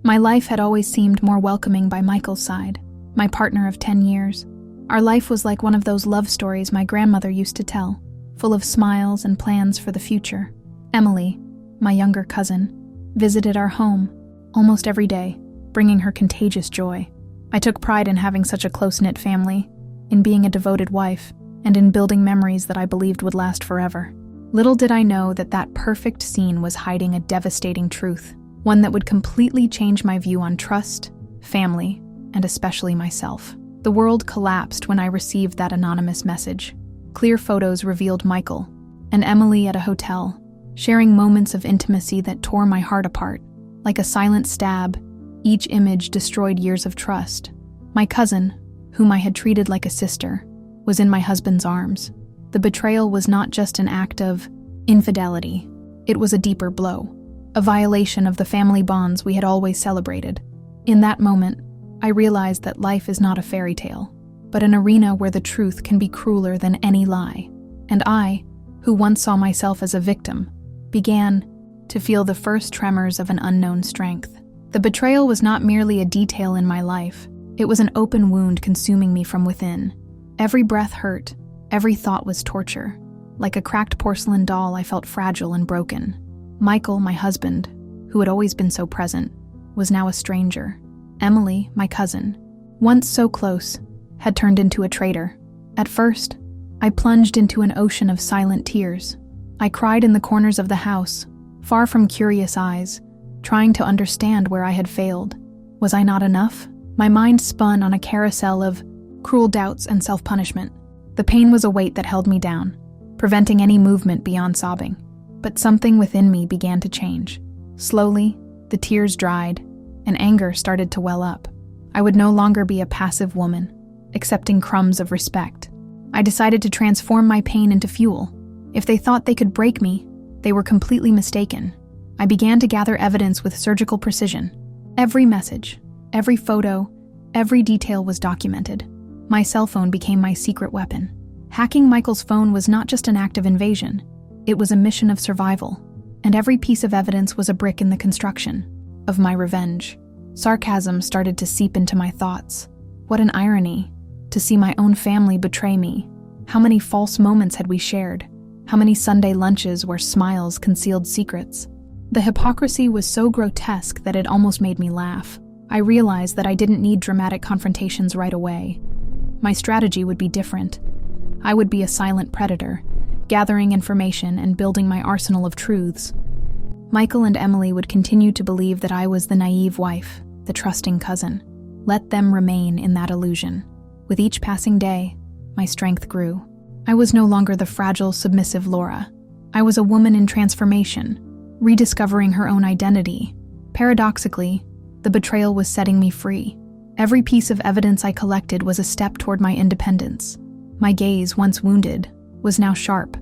My life had always seemed more welcoming by Michael's side, my partner of 10 years. Our life was like one of those love stories my grandmother used to tell, full of smiles and plans for the future. Emily, my younger cousin, visited our home almost every day, bringing her contagious joy. I took pride in having such a close-knit family, in being a devoted wife, and in building memories that I believed would last forever. Little did I know that that perfect scene was hiding a devastating truth, one that would completely change my view on trust, family, and especially myself. The world collapsed when I received that anonymous message. Clear photos revealed Michael and Emily at a hotel, sharing moments of intimacy that tore my heart apart. Like a silent stab, each image destroyed years of trust. My cousin, whom I had treated like a sister, was in my husband's arms. The betrayal was not just an act of infidelity. It was a deeper blow, a violation of the family bonds we had always celebrated. In that moment, I realized that life is not a fairy tale, but an arena where the truth can be crueler than any lie. And I, who once saw myself as a victim, began to feel the first tremors of an unknown strength. The betrayal was not merely a detail in my life. It was an open wound consuming me from within. Every breath hurt, every thought was torture. Like a cracked porcelain doll, I felt fragile and broken. Michael, my husband, who had always been so present, was now a stranger. Emily, my cousin, once so close, had turned into a traitor. At first, I plunged into an ocean of silent tears. I cried in the corners of the house, far from curious eyes, trying to understand where I had failed. Was I not enough? My mind spun on a carousel of cruel doubts and self-punishment. The pain was a weight that held me down, preventing any movement beyond sobbing. But something within me began to change. Slowly, the tears dried, and anger started to well up. I would no longer be a passive woman, accepting crumbs of respect. I decided to transform my pain into fuel. If they thought they could break me, they were completely mistaken. I began to gather evidence with surgical precision. Every message, every photo, every detail was documented. My cell phone became my secret weapon. Hacking Michael's phone was not just an act of invasion, it was a mission of survival, and every piece of evidence was a brick in the construction of my revenge. Sarcasm started to seep into my thoughts. What an irony, to see my own family betray me. How many false moments had we shared? How many Sunday lunches where smiles concealed secrets? The hypocrisy was so grotesque that it almost made me laugh. I realized that I didn't need dramatic confrontations right away. My strategy would be different. I would be a silent predator, gathering information and building my arsenal of truths. Michael and Emily would continue to believe that I was the naive wife, the trusting cousin. Let them remain in that illusion. With each passing day, my strength grew. I was no longer the fragile, submissive Laura. I was a woman in transformation, rediscovering her own identity. Paradoxically, the betrayal was setting me free. Every piece of evidence I collected was a step toward my independence. My gaze, once wounded, was now sharp.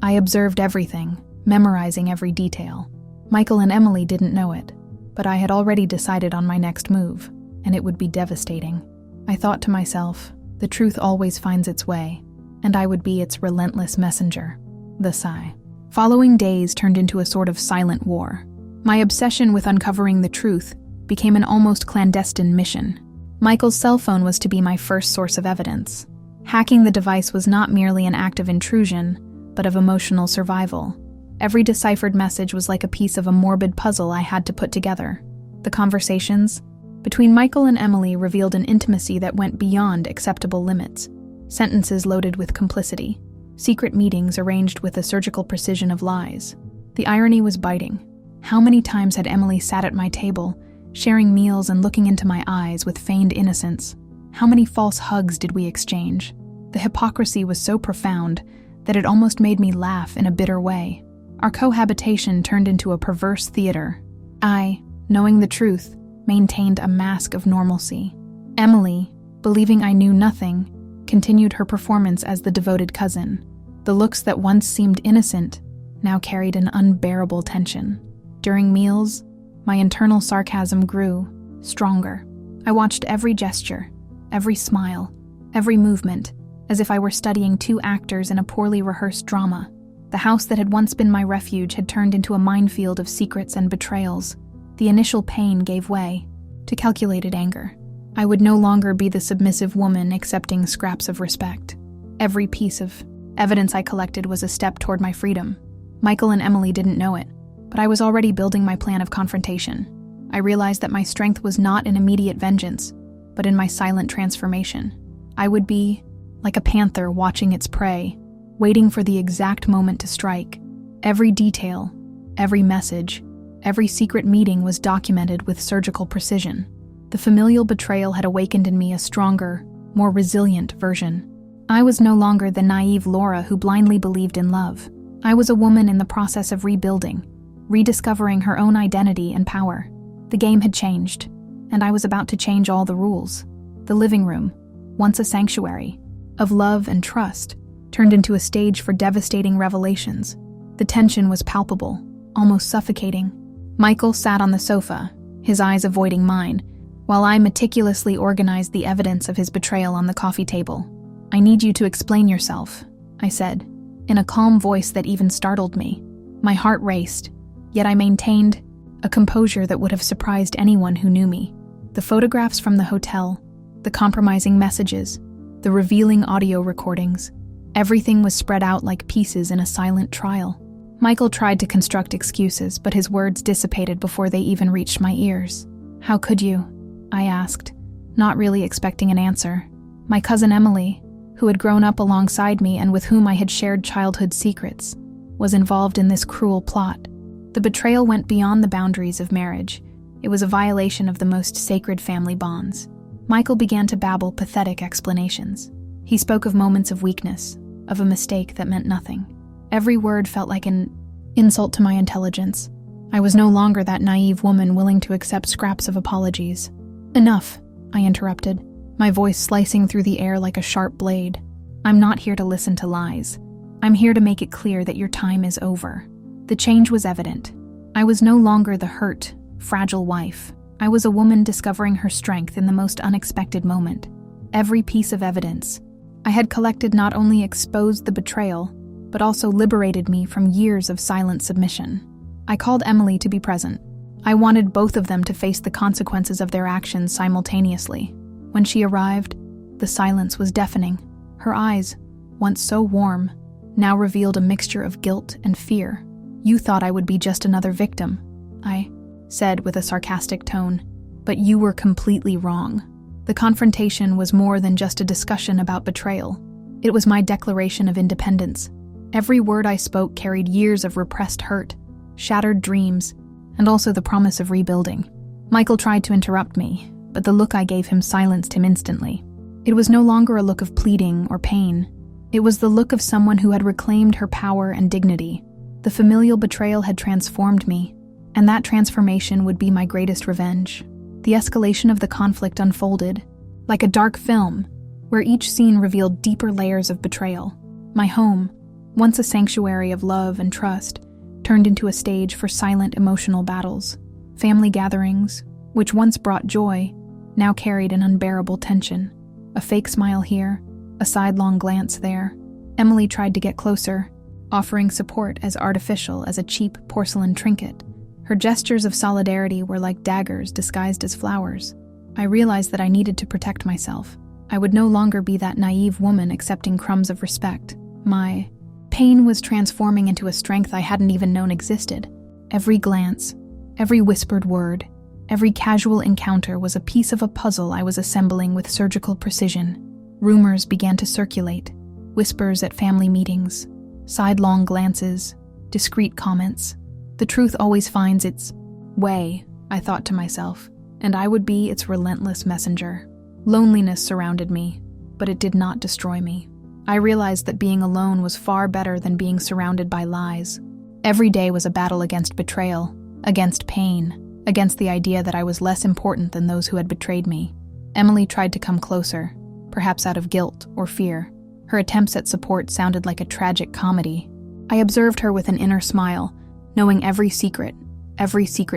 I observed everything, memorizing every detail. Michael and Emily didn't know it, but I had already decided on my next move, and it would be devastating. I thought to myself, the truth always finds its way, and I would be its relentless messenger. The sigh. Following days turned into a sort of silent war. My obsession with uncovering the truth became an almost clandestine mission. Michael's cell phone was to be my first source of evidence. Hacking the device was not merely an act of intrusion, but of emotional survival. Every deciphered message was like a piece of a morbid puzzle I had to put together. The conversations between Michael and Emily revealed an intimacy that went beyond acceptable limits. Sentences loaded with complicity. Secret meetings arranged with the surgical precision of lies. The irony was biting. How many times had Emily sat at my table, sharing meals and looking into my eyes with feigned innocence? How many false hugs did we exchange? The hypocrisy was so profound that it almost made me laugh in a bitter way. Our cohabitation turned into a perverse theater. I, knowing the truth, maintained a mask of normalcy. Emily, believing I knew nothing, continued her performance as the devoted cousin. The looks that once seemed innocent now carried an unbearable tension. During meals, my internal sarcasm grew, stronger. I watched every gesture, every smile, every movement, as if I were studying two actors in a poorly rehearsed drama. The house that had once been my refuge had turned into a minefield of secrets and betrayals. The initial pain gave way, to calculated anger. I would no longer be the submissive woman accepting scraps of respect. Every piece of evidence I collected was a step toward my freedom. Michael and Emily didn't know it, but I was already building my plan of confrontation. I realized that my strength was not in immediate vengeance, but in my silent transformation. I would be like a panther watching its prey, waiting for the exact moment to strike. Every detail, every message, every secret meeting was documented with surgical precision. The familial betrayal had awakened in me a stronger, more resilient version. I was no longer the naive Laura who blindly believed in love. I was a woman in the process of rebuilding, rediscovering her own identity and power. The game had changed, and I was about to change all the rules. The living room, once a sanctuary of love and trust, turned into a stage for devastating revelations. The tension was palpable, almost suffocating. Michael sat on the sofa, his eyes avoiding mine, while I meticulously organized the evidence of his betrayal on the coffee table. "I need you to explain yourself," I said, in a calm voice that even startled me. My heart raced, yet I maintained a composure that would have surprised anyone who knew me. The photographs from the hotel, the compromising messages, the revealing audio recordings, everything was spread out like pieces in a silent trial. Michael tried to construct excuses, but his words dissipated before they even reached my ears. "How could you?" I asked, not really expecting an answer. My cousin Emily, who had grown up alongside me and with whom I had shared childhood secrets, was involved in this cruel plot. The betrayal went beyond the boundaries of marriage. It was a violation of the most sacred family bonds. Michael began to babble pathetic explanations. He spoke of moments of weakness, of a mistake that meant nothing. Every word felt like an insult to my intelligence. I was no longer that naive woman willing to accept scraps of apologies. "Enough," I interrupted, my voice slicing through the air like a sharp blade. "I'm not here to listen to lies. I'm here to make it clear that your time is over." The change was evident. I was no longer the hurt, fragile wife. I was a woman discovering her strength in the most unexpected moment. Every piece of evidence I had collected not only exposed the betrayal, but also liberated me from years of silent submission. I called Emily to be present. I wanted both of them to face the consequences of their actions simultaneously. When she arrived, the silence was deafening. Her eyes, once so warm, now revealed a mixture of guilt and fear. "You thought I would be just another victim," I said with a sarcastic tone, "but you were completely wrong." The confrontation was more than just a discussion about betrayal. It was my declaration of independence. Every word I spoke carried years of repressed hurt, shattered dreams, and also the promise of rebuilding. Michael tried to interrupt me, but the look I gave him silenced him instantly. It was no longer a look of pleading or pain. It was the look of someone who had reclaimed her power and dignity. The familial betrayal had transformed me, and that transformation would be my greatest revenge. The escalation of the conflict unfolded, like a dark film, where each scene revealed deeper layers of betrayal. My home, once a sanctuary of love and trust, turned into a stage for silent emotional battles. Family gatherings, which once brought joy, now carried an unbearable tension. A fake smile here, a sidelong glance there. Emily tried to get closer, offering support as artificial as a cheap porcelain trinket. Her gestures of solidarity were like daggers disguised as flowers. I realized that I needed to protect myself. I would no longer be that naive woman accepting crumbs of respect. My pain was transforming into a strength I hadn't even known existed. Every glance, every whispered word, every casual encounter was a piece of a puzzle I was assembling with surgical precision. Rumors began to circulate, whispers at family meetings, sidelong glances, discreet comments. The truth always finds its way, I thought to myself, and I would be its relentless messenger. Loneliness surrounded me, but it did not destroy me. I realized that being alone was far better than being surrounded by lies. Every day was a battle against betrayal, against pain, against the idea that I was less important than those who had betrayed me. Emily tried to come closer, perhaps out of guilt or fear. Her attempts at support sounded like a tragic comedy. I observed her with an inner smile, knowing every secret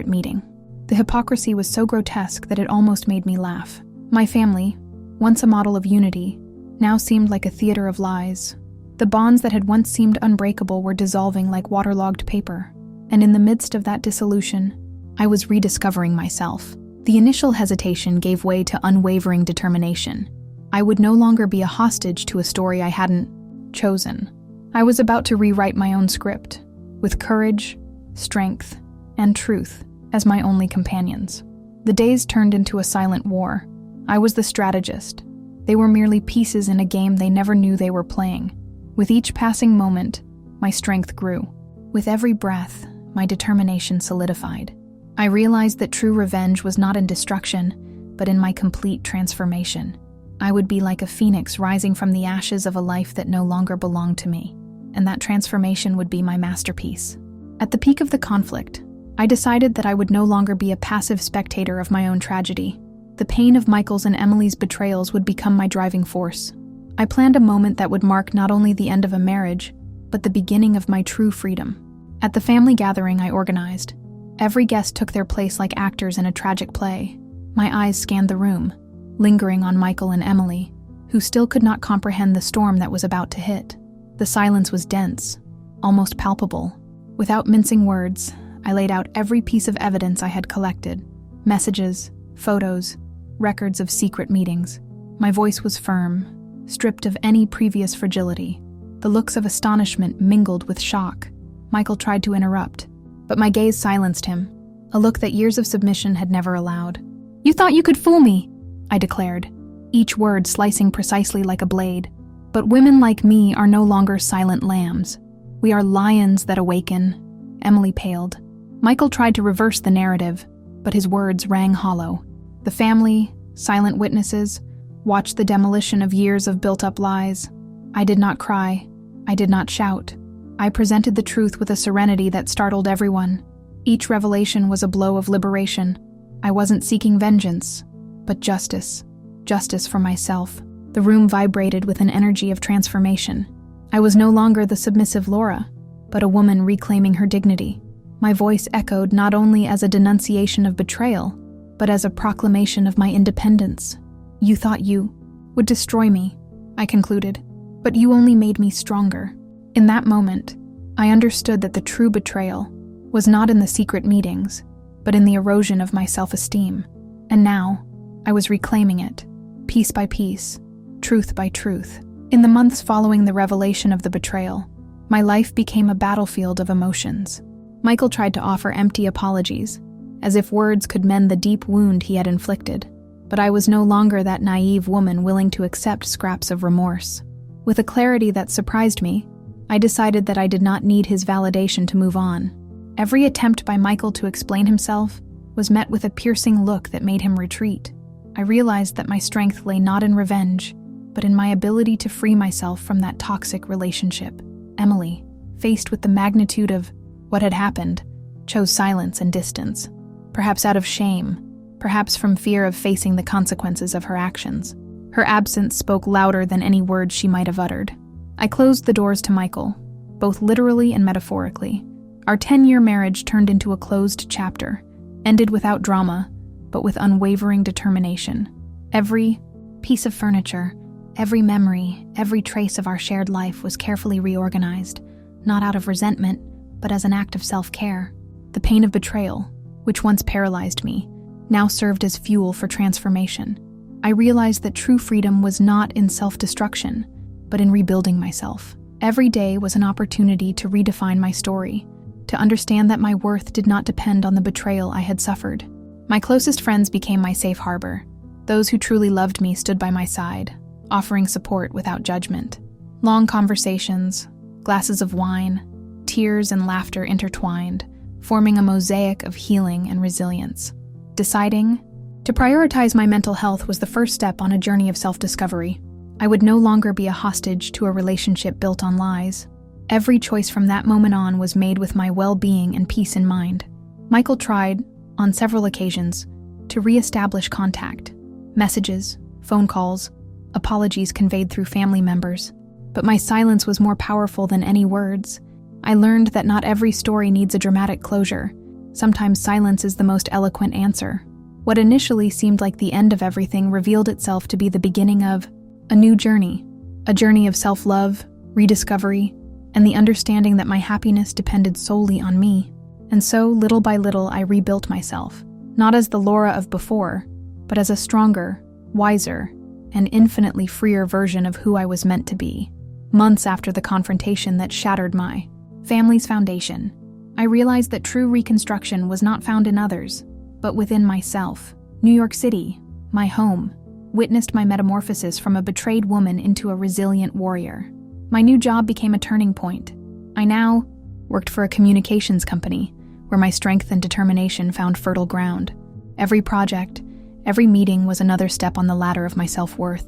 meeting. The hypocrisy was so grotesque that it almost made me laugh. My family, once a model of unity, now seemed like a theater of lies. The bonds that had once seemed unbreakable were dissolving like waterlogged paper, and in the midst of that dissolution, I was rediscovering myself. The initial hesitation gave way to unwavering determination. I would no longer be a hostage to a story I hadn't chosen. I was about to rewrite my own script, with courage, strength, and truth as my only companions. The days turned into a silent war. I was the strategist. They were merely pieces in a game they never knew they were playing. With each passing moment, my strength grew. With every breath, my determination solidified. I realized that true revenge was not in destruction, but in my complete transformation. I would be like a phoenix rising from the ashes of a life that no longer belonged to me, and that transformation would be my masterpiece. At the peak of the conflict, I decided that I would no longer be a passive spectator of my own tragedy. The pain of Michael's and Emily's betrayals would become my driving force. I planned a moment that would mark not only the end of a marriage, but the beginning of my true freedom. At the family gathering I organized, every guest took their place like actors in a tragic play. My eyes scanned the room, lingering on Michael and Emily, who still could not comprehend the storm that was about to hit. The silence was dense, almost palpable. Without mincing words, I laid out every piece of evidence I had collected: messages, photos, records of secret meetings. My voice was firm, stripped of any previous fragility. The looks of astonishment mingled with shock. Michael tried to interrupt, but my gaze silenced him, a look that years of submission had never allowed. "You thought you could fool me," I declared, each word slicing precisely like a blade. "But women like me are no longer silent lambs. We are lions that awaken." Emily paled. Michael tried to reverse the narrative, but his words rang hollow. The family, silent witnesses, watched the demolition of years of built-up lies. I did not cry. I did not shout. I presented the truth with a serenity that startled everyone. Each revelation was a blow of liberation. I wasn't seeking vengeance, but justice. Justice for myself. The room vibrated with an energy of transformation. I was no longer the submissive Laura, but a woman reclaiming her dignity. My voice echoed not only as a denunciation of betrayal, but as a proclamation of my independence. "You thought you would destroy me," I concluded, "but you only made me stronger." In that moment, I understood that the true betrayal was not in the secret meetings, but in the erosion of my self-esteem. And now, I was reclaiming it, piece by piece, truth by truth. In the months following the revelation of the betrayal, my life became a battlefield of emotions. Michael tried to offer empty apologies, as if words could mend the deep wound he had inflicted. But I was no longer that naive woman willing to accept scraps of remorse. With a clarity that surprised me, I decided that I did not need his validation to move on. Every attempt by Michael to explain himself was met with a piercing look that made him retreat. I realized that my strength lay not in revenge, but in my ability to free myself from that toxic relationship. Emily, faced with the magnitude of what had happened, chose silence and distance, perhaps out of shame, perhaps from fear of facing the consequences of her actions. Her absence spoke louder than any words she might have uttered. I closed the doors to Michael, both literally and metaphorically. Our 10-year marriage turned into a closed chapter, ended without drama, but with unwavering determination. Every piece of furniture, every memory, every trace of our shared life was carefully reorganized, not out of resentment, but as an act of self-care. The pain of betrayal, which once paralyzed me, now served as fuel for transformation. I realized that true freedom was not in self-destruction, but in rebuilding myself. Every day was an opportunity to redefine my story, to understand that my worth did not depend on the betrayal I had suffered. My closest friends became my safe harbor. Those who truly loved me stood by my side, offering support without judgment. Long conversations, glasses of wine, tears and laughter intertwined, forming a mosaic of healing and resilience. Deciding to prioritize my mental health was the first step on a journey of self-discovery. I would no longer be a hostage to a relationship built on lies. Every choice from that moment on was made with my well-being and peace in mind. Michael tried, on several occasions, to re-establish contact. Messages, phone calls, apologies conveyed through family members. But my silence was more powerful than any words. I learned that not every story needs a dramatic closure. Sometimes silence is the most eloquent answer. What initially seemed like the end of everything revealed itself to be the beginning of a new journey. A journey of self-love, rediscovery, and the understanding that my happiness depended solely on me. And so, little by little, I rebuilt myself. not as the Laura of before, but as a stronger, wiser, and infinitely freer version of who I was meant to be. Months after the confrontation that shattered my family's foundation, I realized that true reconstruction was not found in others, but within myself. New York City, my home, witnessed my metamorphosis from a betrayed woman into a resilient warrior. My new job became a turning point. I now worked for a communications company where my strength and determination found fertile ground. Every project, every meeting was another step on the ladder of my self-worth.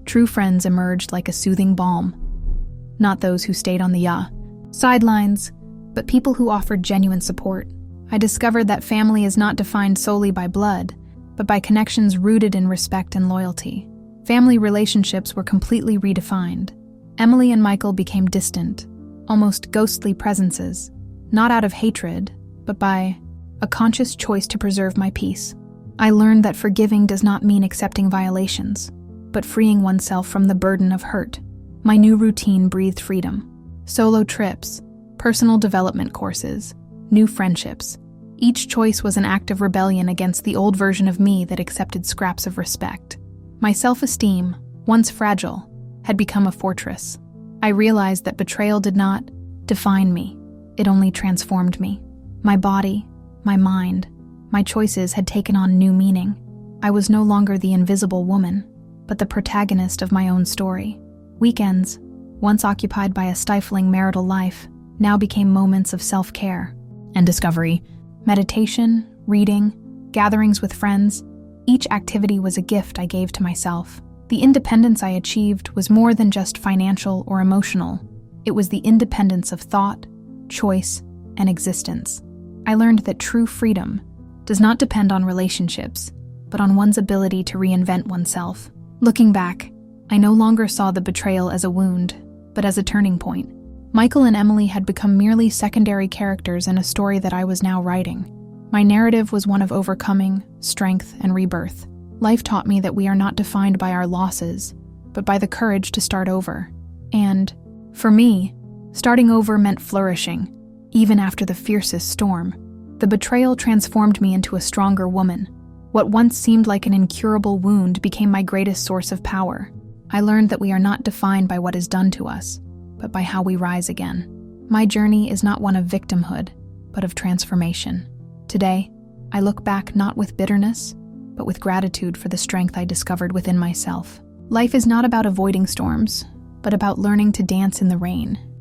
True friends emerged like a soothing balm, not those who stayed on the sidelines, but people who offered genuine support. I discovered that family is not defined solely by blood, but by connections rooted in respect and loyalty. Family relationships were completely redefined. Emily and Michael became distant, almost ghostly presences, not out of hatred, but by a conscious choice to preserve my peace. I learned that forgiving does not mean accepting violations, but freeing oneself from the burden of hurt. My new routine breathed freedom. Solo trips, personal development courses, new friendships. Each choice was an act of rebellion against the old version of me that accepted scraps of respect. My self-esteem, once fragile, had become a fortress. I realized that betrayal did not define me. It only transformed me. My body, my mind, my choices had taken on new meaning. I was no longer the invisible woman, but the protagonist of my own story. Weekends, once occupied by a stifling marital life, now became moments of self-care and discovery. Meditation, reading, gatherings with friends, each activity was a gift I gave to myself. The independence I achieved was more than just financial or emotional. It was the independence of thought, choice, and existence. I learned that true freedom does not depend on relationships, but on one's ability to reinvent oneself. Looking back, I no longer saw the betrayal as a wound, but as a turning point. Michael and Emily had become merely secondary characters in a story that I was now writing. My narrative was one of overcoming, strength, and rebirth. Life taught me that we are not defined by our losses, but by the courage to start over. And, for me, starting over meant flourishing, even after the fiercest storm. The betrayal transformed me into a stronger woman. What once seemed like an incurable wound became my greatest source of power. I learned that we are not defined by what is done to us, but by how we rise again. My journey is not one of victimhood, but of transformation. Today, I look back not with bitterness, but with gratitude for the strength I discovered within myself. Life is not about avoiding storms, but about learning to dance in the rain.